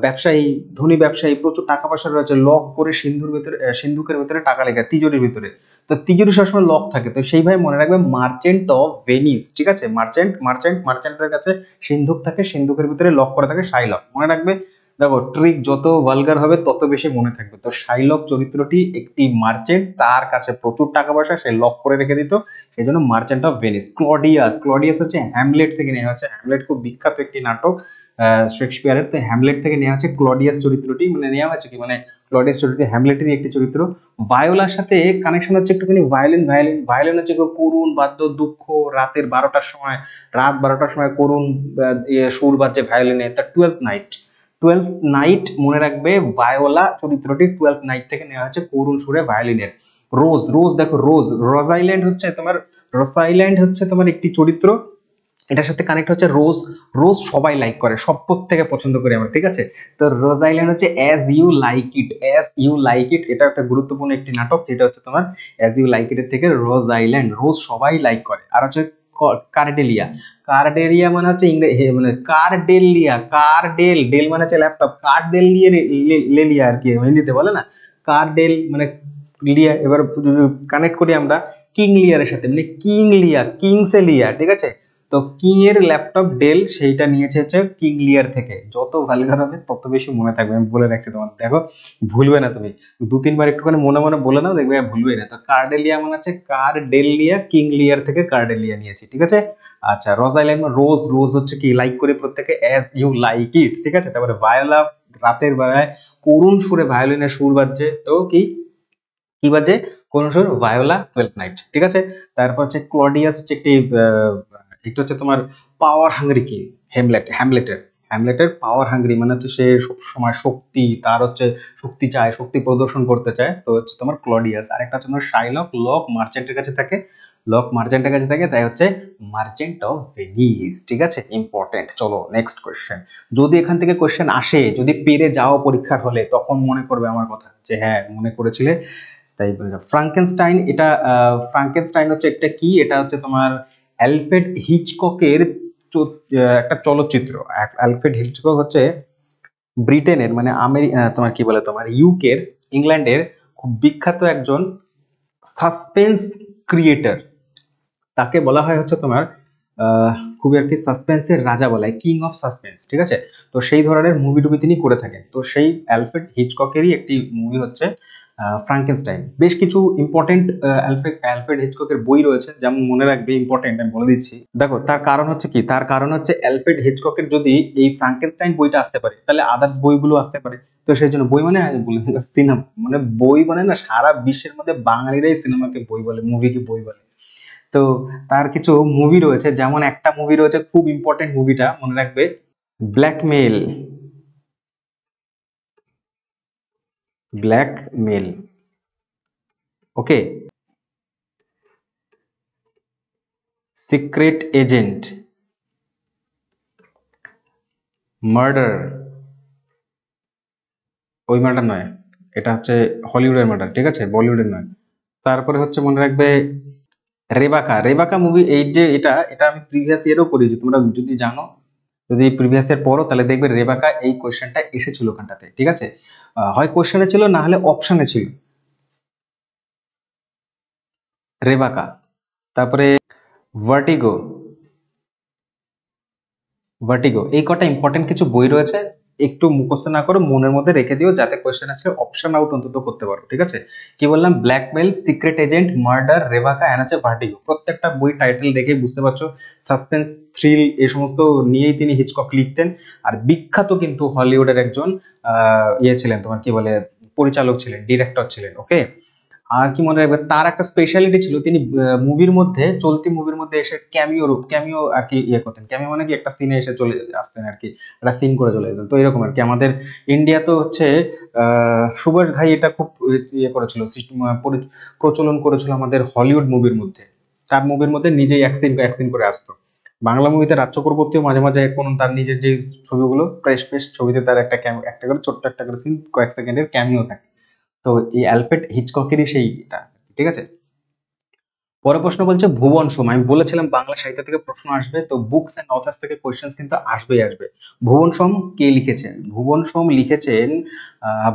ব্যবসায়ী, ধনী ব্যবসায়ী, প্রচুর টাকা পয়সা রয়েছে, লক করে সিন্ধুর ভিতরে, সিন্ধুকের ভিতরে টাকা লেখা, তিজোরির ভিতরে। তো তিজোরি সবসময় লক থাকে, তো সেইভাবে মনে রাখবে মার্চেন্ট অফ ভেনিস। ঠিক আছে, মার্চেন্টদের কাছে সিন্ধুক থাকে, সিন্ধুকের ভিতরে লক করে থাকে শাইলক, মনে রাখবে। দেখো, ট্রিক যত ভালগার হবে তত বেশি মনে থাকবে। তো শাইলক চরিত্রটি একটি মার্চেন্ট, তার কাছে প্রচুর টাকা পয়সা, সে লক করে রেখে দিত, সেই জন্য মার্চেন্ট অফ ভেনিস। ক্লডিয়াস হচ্ছে হ্যামলেট থেকে নেওয়া হচ্ছে। হ্যামলেট খুব বিখ্যাত একটি নাটক শেক্সপিয়ারের, তো হ্যামলেট থেকে নেওয়া হচ্ছে ক্লডিয়াস চরিত্রটি, মানে নেওয়া হচ্ছে কি, মানে ক্লডিয়াস চরিত্রটি হ্যামলেটেরই একটি চরিত্র। ভায়োলার সাথে কানেকশন হচ্ছে একটুখানি ভায়োলিন হচ্ছে করুণ বাদ্য, দুঃখ, রাতের 12টার সময়, রাত 12টার সময় করুণ সুর বাজছে ভায়োলিনে, তার টুয়েলভ নাইট মনে রাখবে, ভায়োলা চরিত্রটি 12 নাইট থেকে নেওয়া হচ্ছে, করুণ সুরে ভায়োলিনের। রোজ দেখো, রোজাইল্যান্ড হচ্ছে তোমার একটি চরিত্র, এটার সাথে কানেক্ট হচ্ছে রোজ। রোজ সবাই লাইক করে, সব থেকে পছন্দ করি আমরা। ঠিক আছে, তো রোজ আইল্যান্ড হচ্ছে অ্যাজ ইউ লাইক ইট। এটা একটা গুরুত্বপূর্ণ একটি নাটক, যেটা হচ্ছে তোমার অ্যাজ ইউ লাইক ইট এর থেকে রোজ আইল্যান্ড, রোজ সবাই লাইক করে। আর হচ্ছে কার্ডেলিয়া। কার্ডেলিয়া মানে হচ্ছে মানে ডেল মানে হচ্ছে ল্যাপটপ, কার্ডেল দিয়ে লেলিয়া আর কি হিন্দিতে বলে না, কার্ডেল মানে লিয়া। এবার কানেক্ট করি আমরা কিং লিয়ারের সাথে, মানে কিংসে লিয়া। ঠিক আছে, তো কিং এর ল্যাপটপ ডেল, সেইটা নিয়েছে হচ্ছে কিং লিয়ার থেকে। যত ভালগার হবে তত বেশি মনে থাকবে, আমি বলে রাখছি তোমার, দেখো ভুলবে না তুমি। 2-3 বার একটুখানি মনে মনে বলে নাও, দেখবে ভুলবে না। তো কার্ডেলিয়া মানে হচ্ছে কার্ডেলিয়া, কিং লিয়ার থেকে কার্ডেলিয়া নিয়েছি। ঠিক আছে, আচ্ছা, রোজ আইল্যান্ড রোজ হচ্ছে কি, লাইক করে প্রত্যেকে, অ্যাজ ইউ লাইক ইট। ঠিক আছে, তারপরে ভায়োলা, রাতের বেলায় করুণ সুরে ভায়োলিনের সুর বাজছে, তো কি কি বাজে? করুণ সুর, ভায়োলা, 12 নাইট। ঠিক আছে, তারপর হচ্ছে ক্লডিয়াস হচ্ছে একটু হচ্ছে তোমার পাওয়ার হাংরি কি, হ্যামলেটের পাওয়ার হাংরি মানে হচ্ছে সে সব সময় শক্তি, তার হচ্ছে শক্তি চায়, শক্তি প্রদর্শন করতে চায়, তো হচ্ছে তোমার ক্লডিয়াস। আর একটা হচ্ছে তোমার শাইলক, মার্চেন্টের কাছে থাকে, তাই হচ্ছে মার্চেন্ট অফ ভেনিস। ঠিক আছে, ইম্পর্টেন্ট। চলো নেক্সট কোয়েশ্চেন। যদি এখান থেকে কোয়েশ্চেন আসে, যদি পেরে যাও পরীক্ষার হলে, তখন মনে করবে আমার কথা, যে হ্যাঁ মনে করেছিলে, তাই বলে। ফ্রাঙ্কেনস্টাইন, ফ্রাঙ্কেনস্টাইন হচ্ছে একটা কি, এটা হচ্ছে তোমার অ্যালফ্রেড হিচককের একটা চলচ্চিত্র। অ্যালফ্রেড হিচকক হচ্ছে ব্রিটেনের, মানে তোমার কি বলে, তোমার ইংল্যান্ডের খুব বিখ্যাত একজন সাসপেন্স ক্রিয়েটর। তাকে বলা হয় হচ্ছে তোমার খুবই আর কি সাসপেন্সের রাজা বলা হয়, কিং অফ সাসপেন্স। ঠিক আছে, তো সেই ধরনের মুভি টুভি তিনি করে থাকেন। তো সেই অ্যালফ্রেড হিচককেরই একটি মুভি হচ্ছে ফ্রাঙ্কেনস্টাইন। বেশ কিছু ইম্পর্টেন্ট অ্যালফ্রেড হিচককের বই রয়েছে, যেমন মনে রাখবে, ইম্পর্টেন্ট আমি বলে দিচ্ছি। দেখো, তার কারণ হচ্ছে কি, তার কারণ হচ্ছে অ্যালফ্রেড হিচককের যদি এই ফ্রাঙ্কেনস্টাইন বইটা আসতে পারে, তাহলে আদার্স বইগুলো আসতে পারে। তো সেই জন্য বই মানে সিনেমা, মানে বই মানে না, সারা বিশ্বের মধ্যে বাঙালিরাই সিনেমাকে বই বলে, মুভিকে বই বলে। তো তার কিছু মুভি রয়েছে, যেমন একটা মুভি রয়েছে খুব ইম্পর্টেন্ট, মুভিটা মনে রাখবে, ব্ল্যাকমেল। ব্ল্যাকমেল, ওকে, সিক্রেট এজেন্ট, মার্ডার, ওই মার্ডার নয়, এটা হচ্ছে হলিউডের মার্ডার, ঠিক আছে, বলিউডের নয়। তারপরে হচ্ছে মনে রাখবে রেবাকা। রেবাকা মুভি, এই যে এটা এটা আমি প্রিভিয়াস ইয়ারও করেছি, তোমরা যদি জানো, যদি প্রিভিয়াস ইয়ার পড়ো তাহলে দেখবে রেবাকা এই কোয়েশ্চেনটা এসেছিল ওখানটাতে, ঠিক আছে। হয় কোয়েশ্চেনে ছিল, না হলে অপশনে ছিল রেবাকা। তারপরে ভার্টিগো। ভার্টিগো, এই কটা ইম্পর্টেন্ট কিছু বই রয়েছে, একটু মুখস্থ না করে মনের মধ্যে রেখে দিও, যাতে কোয়েশ্চেন আসলে অপশন আউট অন্তত করতে পারো, ঠিক আছে। কি বললাম? Blackmail, secret agent, murder, Rebecca and হচ্ছে ভার্টিগো। প্রত্যেকটা বই টাইটেল দেখে বুঝতে পারছো সাসপেন্স, থ্রিল এই সমস্ত নিয়েই তিনি হিচকক লিখতেন। আর বিখ্যাত কিন্তু হলিউডের একজন ইয়ে ছিলেন, তোমার কি বলে, পরিচালক ছিলেন, ডিরেক্টর ছিলেন, ওকে। আর কি মনে রাখবে, তার একটা স্পেশালিটি ছিল, তিনি মুভির মধ্যে, চলতি মুভির মধ্যে এসে ক্যামিও আর কি ইয়ে করতেন। ক্যামিও মানে কি, একটা সিনে এসে চলে আসতেন আর কি, একটা সিন করে চলে যেতেন। তো এরকম আর কি। আমাদের ইন্ডিয়া তো হচ্ছে সুভাষ ঘাই এটা খুব ইয়ে করেছিল, প্রচলন করেছিল আমাদের হলিউড মুভির মধ্যে। তার মুভির মধ্যে নিজেই এক সিন করে আসতো। বাংলা মুভিতে রাজ চক্রবর্তীও মাঝে মাঝে কোন তার নিজের যে ছবিগুলো, ফ্রেশ ফ্রেশ ছবিতে তার একটা করে ছোট্ট একটা করে সিন, কয়েক সেকেন্ডের ক্যামিও থাকে। তো এই অ্যালফ্রেড হিচককেরই সেইটা, ঠিক আছে। পরের প্রশ্ন বলছে ভুবন সোম। আমি বলেছিলাম বাংলা সাহিত্য থেকে প্রশ্ন আসবে, তো বুকস এন্ড অথার্স থেকে কোয়েশ্চেন্স কিন্তু আসবেই আসবে। ভুবন সোম কে লিখেছেন? ভুবন সোম লিখেছেন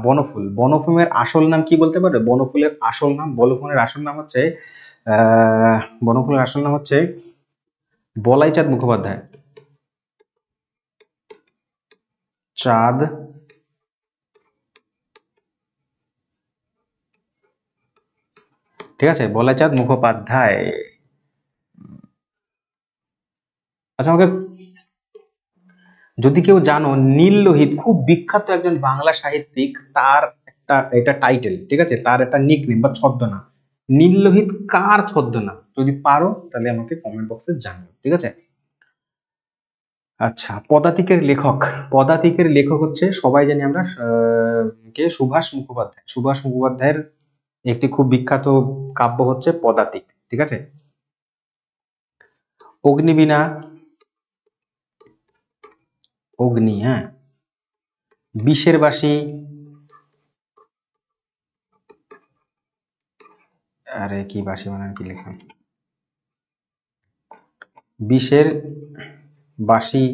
বনফুল। বনফুলের আসল নাম কি বলতে পারবে? বনফুলের আসল নাম, বনফুলের আসল নাম হচ্ছে বনফুলের আসল নাম হচ্ছে বলাইচাঁদ মুখোপাধ্যায়। চাঁদ, ঠিক আছে, বলাইচাঁদ মুখোপাধ্যায়। আচ্ছা, আমাকে যদি কেউ জানো, নীল লোহিত খুব বিখ্যাত একজন বাংলা সাহিত্যিক, তার একটা এটা টাইটেল, ঠিক আছে, তার একটা নিকনেম বা ছদ্মনাম। নীল লোহিত কার ছদ্মনাম? যদি পারো তাহলে আমাকে কমেন্ট বক্সে জানিও, ঠিক আছে। আচ্ছা, পদাতিকের লেখক। পদাতিকের লেখক হচ্ছে, সবাই জানি আমরা, কে, সুভাষ মুখোপাধ্যায়। সুভাষ মুখোপাধ্যায়ের একটি খুব বিখ্যাত কাব্য হচ্ছে পদাতিক, ঠিক আছে। অগ্নিবীণা, অগ্নি, হ্যাঁ। বিষের বাসি, আরে কি বাসি মানে কি লেখা, বিষের বাসি,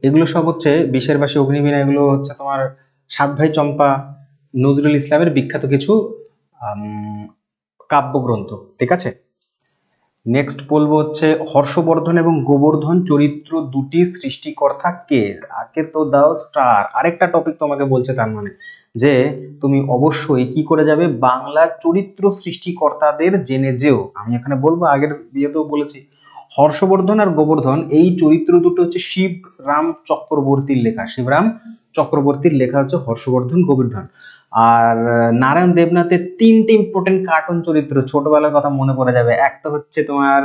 এগুলো সব হচ্ছে বিষের বাসি, অগ্নিবীণা, এগুলো হচ্ছে তোমার সাত ভাই চম্পা, নজরুল ইসলামের বিখ্যাত কিছু কাব্যগ্রন্থ, ঠিক আছে। নেক্সট বলবো হচ্ছে হর্ষবর্ধন এবং গোবর্ধন চরিত্র দুটি সৃষ্টিকর্তা কে? আগে তো দাও স্টার। আরেকটা টপিক তোমাকে বলছে, তার মানে যে তুমি অবশ্যই কি করে যাবে, বাংলা চরিত্র সৃষ্টিকর্তাদের জেনে যেও। আমি এখানে বলবো, আগের বিয়েতেও বলেছি, হর্ষবর্ধন আর গোবর্ধন এই চরিত্র দুটো হচ্ছে শিবরাম চক্রবর্তীর লেখা। শিবরাম চক্রবর্তীর লেখা হচ্ছে হর্ষবর্ধন গোবর্ধন। আর নারায়ণ দেবনাথের তিনটে ইম্পর্টেন্ট কার্টুন চরিত্র ছোটবেলার কথা মনে পড়ে যাবে। একটা হচ্ছে তোমার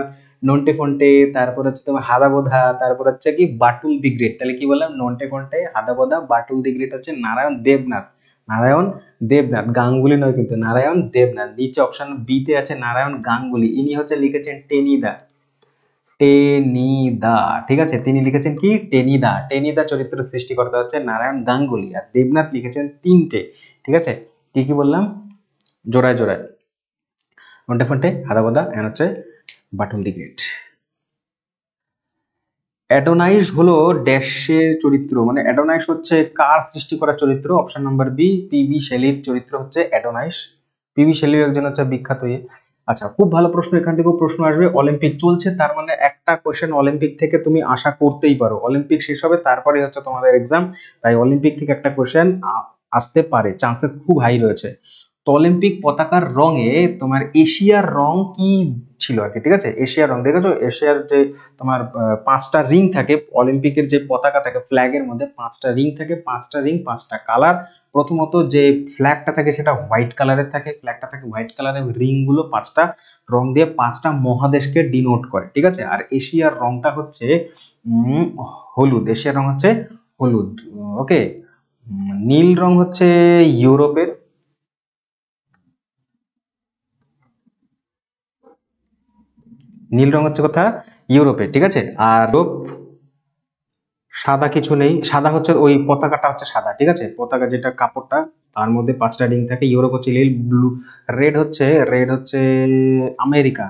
নন্টে ফন্টে, তারপর হচ্ছে তোমার হাদাবোধা, তারপর হচ্ছে কি বাটুল দি গ্রেট। তাহলে কি বললাম? নন্টে ফন্টে, হাদাবোধা, বাটুল দি গ্রেট হচ্ছে নারায়ণ দেবনাথ। নারায়ণ দেবনাথ, গাঙ্গুলি নয় কিন্তু, নারায়ণ দেবনাথ। নিচে অপশন বি তে আছে নারায়ণ গাঙ্গুলি, ইনি হচ্ছে লিখেছেন টেনিদা। টেনিদা, ঠিক আছে, তিনি লিখেছেন কি? টেনিদা। টেনিদা চরিত্রের সৃষ্টিকর্তা হচ্ছে নারায়ণ গাঙ্গুলি। আর দেবনাথ লিখেছেন তিনটে, ঠিক আছে। কি কি বললাম? জোড়ায় জোড়ায়, নন্টে ফন্টে, হাদাবদা এন্ড হচ্ছে বাটুল দি গ্রেট। অ্যাডোনাইস হলো ড্যাশের চরিত্র, মানে অ্যাডোনাইস হচ্ছে কার সৃষ্টি করা চরিত্র? অপশন নাম্বার বি, পিবি শেলির চরিত্র হচ্ছে অ্যাডোনাইস। পিবি শেলির একজন হচ্ছে বিখ্যাত ইয়ে। আচ্ছা, খুব ভালো প্রশ্ন, এখান থেকেও প্রশ্ন আসবে। অলিম্পিক চলছে, তার মানে একটা কোশ্চেন অলিম্পিক থেকে তুমি আশা করতেই পারো। অলিম্পিক শেষ হবে, তারপরে হচ্ছে তোমাদের এক্সাম, তাই অলিম্পিক থেকে একটা কোশ্চেন আসতে পারে, চান্সেস খুব হাই রয়েছে। তো অলিম্পিক পতাকার রঙে তোমার এশিয়ার রং কি ছিল আর কি, ঠিক আছে। এশিয়ার রং দেখেছো? এশিয়ার যে তোমার পাঁচটা রিং থাকে, অলিম্পিকের যে পতাকা থাকে, ফ্ল্যাগের মধ্যে পাঁচটা রিং থাকে, পাঁচটা রিং পাঁচটা কালার। প্রথমত যে ফ্ল্যাগটা থাকে সেটা হোয়াইট কালারের থাকে, ফ্ল্যাগটা থাকে হোয়াইট কালারের, রিং গুলো পাঁচটা রং দিয়ে পাঁচটা মহাদেশকে ডিনোট করে, ঠিক আছে। আর এশিয়ার রংটা হচ্ছে হলুদ। এশিয়ার রং হচ্ছে হলুদ, ওকে। নীল রং হচ্ছে ইউরোপের, নীল রং হচ্ছে কথা ইউরোপে, ঠিক আছে। আর সাদা কিছু নেই, সাদা হচ্ছে ওই পতাকাটা হচ্ছে সাদা, ঠিক আছে, পতাকা যেটা কাপড়টা তার মধ্যে 5টা রিং থাকে। ইউরোপ হচ্ছে নীল, ব্লু, রেড হচ্ছে আমেরিকা।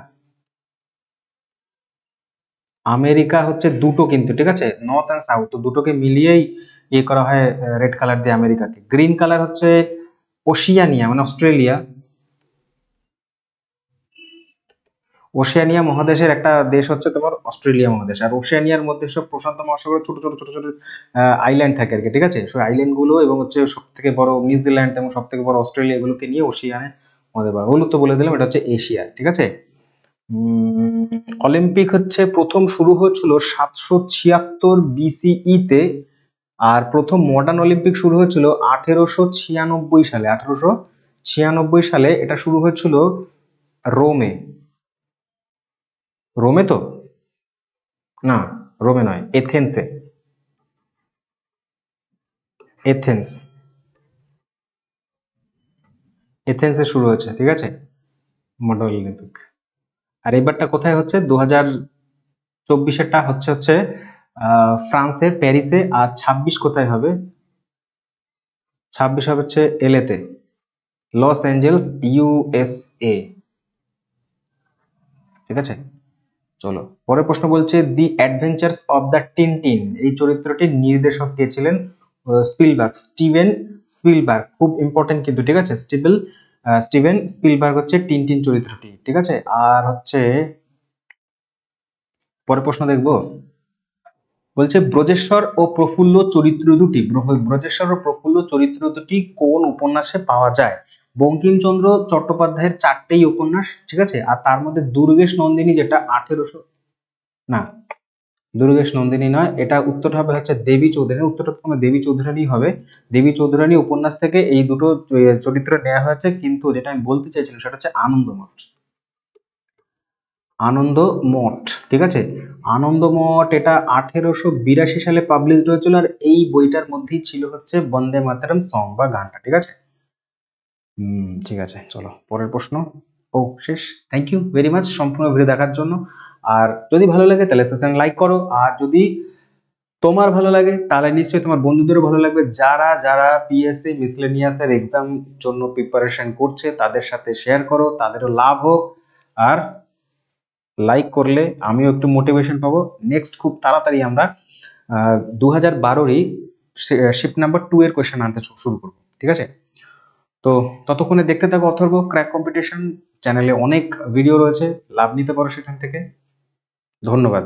আমেরিকা হচ্ছে দুটো কিন্তু, ঠিক আছে, নর্থ অ্যান্ড সাউথ, তো দুটোকে মিলিয়েই ইয়ে করা হয় রেড কালার দিয়ে আমেরিকাকে। গ্রিন কালার হচ্ছে ওশিয়ানিয়া মানে অস্ট্রেলিয়া। ওশেনিয়া মহাদেশের একটা দেশ হচ্ছে তোমার অস্ট্রেলিয়া মহাদেশ, আর ওশেনিয়ার মধ্যে সব প্রশান্ত মহাসাগরের ছোট ছোট ছোট ছোট আইল্যান্ড থাকে আর কি, ঠিক আছে। সেই আইল্যান্ড গুলো এবং হচ্ছে সব থেকে বড় নিউজিল্যান্ড এবং সব থেকে বড় অস্ট্রেলিয়া, এগুলোকে নিয়ে ওশিয়ানে আমাদের বলা হলো। তো বলে দিলাম এটা হচ্ছে এশিয়া, ঠিক আছে। উম, অলিম্পিক হচ্ছে প্রথম শুরু হয়েছিল 776 BCE তে, আর প্রথম মডার্ন অলিম্পিক শুরু হয়েছিল 1896 সালে। 1896 সালে এটা শুরু হয়েছিল রোমে। রোমে তো না, রোমে নয়, এথেন্সে। এথেন্স, এথেন্সে শুরু হয়েছে, ঠিক আছে, মডার্ন অলিম্পিক। আর এবারটা কোথায় হচ্ছে, 2024-এরটা হচ্ছে হচ্ছে ফ্রান্সের প্যারিসে। আর 26 কোথায় হবে, 26 হবে হচ্ছে এলেতে, লস অ্যাঞ্জেলস, USA, ঠিক আছে। চলো পরের প্রশ্ন বলছে, দি অ্যাডভেঞ্চার্স অফ দ্য টিনটিন, এই চরিত্রটির নির্দেশক কে ছিলেন? স্পিলবার্গ, স্টিভেন স্পিলবার্গ, খুব ইম্পর্টেন্ট কিন্তু, ঠিক আছে। স্টিভেন স্পিলবার্গ হচ্ছে টিনটিন চরিত্রটি, ঠিক আছে। আর হচ্ছে পরের প্রশ্ন দেখবো, বলছে ব্রজেশ্বর ও প্রফুল্ল চরিত্র দুটি, ব্রজেশ্বর ও প্রফুল্ল চরিত্র দুটি কোন উপন্যাসে পাওয়া যায়? বঙ্কিমচন্দ্র চট্টোপাধ্যায়ের 4টেই উপন্যাস, ঠিক আছে। আর তার মধ্যে দুর্গেশ নন্দিনী, যেটা 1800, না, দুর্গেশ নন্দিনী নয়, এটা উত্তরটা হবে হচ্ছে দেবী চৌধুরানী। উত্তরটা তোমার দেবী চৌধুরানী হবে। দেবী চৌধুরানী উপন্যাস থেকে এই দুটো চরিত্র নেওয়া হয়েছে, কিন্তু যেটা আমি বলতে চাইছিলাম সেটা হচ্ছে আনন্দমঠ। আনন্দমঠ, ঠিক আছে। আনন্দমঠ এটা 1882 সালে পাবলিশড হয়েছিল, আর এই বইটার মধ্যেই ছিল হচ্ছে বন্দে মাতরম সং বা গানটা, ঠিক আছে। ঠিক আছে, চলো পরের প্রশ্ন। ও শেষ। থ্যাংক ইউ ভেরি মাচ সম্পূর্ণ ভিডিও দেখার জন্য। আর যদি ভালো লাগে তাহলে সেশন লাইক করো, আর যদি তোমার ভালো লাগে তাহলে নিশ্চয়ই তোমার বন্ধুদেরও ভালো লাগবে। যারা যারা পিএসসি মিসলেনিয়াসের এক্সাম জন্য প্রিপারেশন করছে তাদের সাথে শেয়ার করো, তাদেরও লাভ হোক। আর লাইক করলে আমিও একটু মোটিভেশন পাবো। নেক্সট খুব তাড়াতাড়ি আমরা 2012-ই শিফট নাম্বার 2 এর কোয়েশ্চেন আনতে শুরু করবো, ঠিক আছে। তো ততক্ষণে দেখতে থাকো অথর্ব ক্র্যাক কম্পিটিশন চ্যানেলে, অনেক ভিডিও রয়েছে, লাভ নিতে পারো সেখান থেকে। ধন্যবাদ।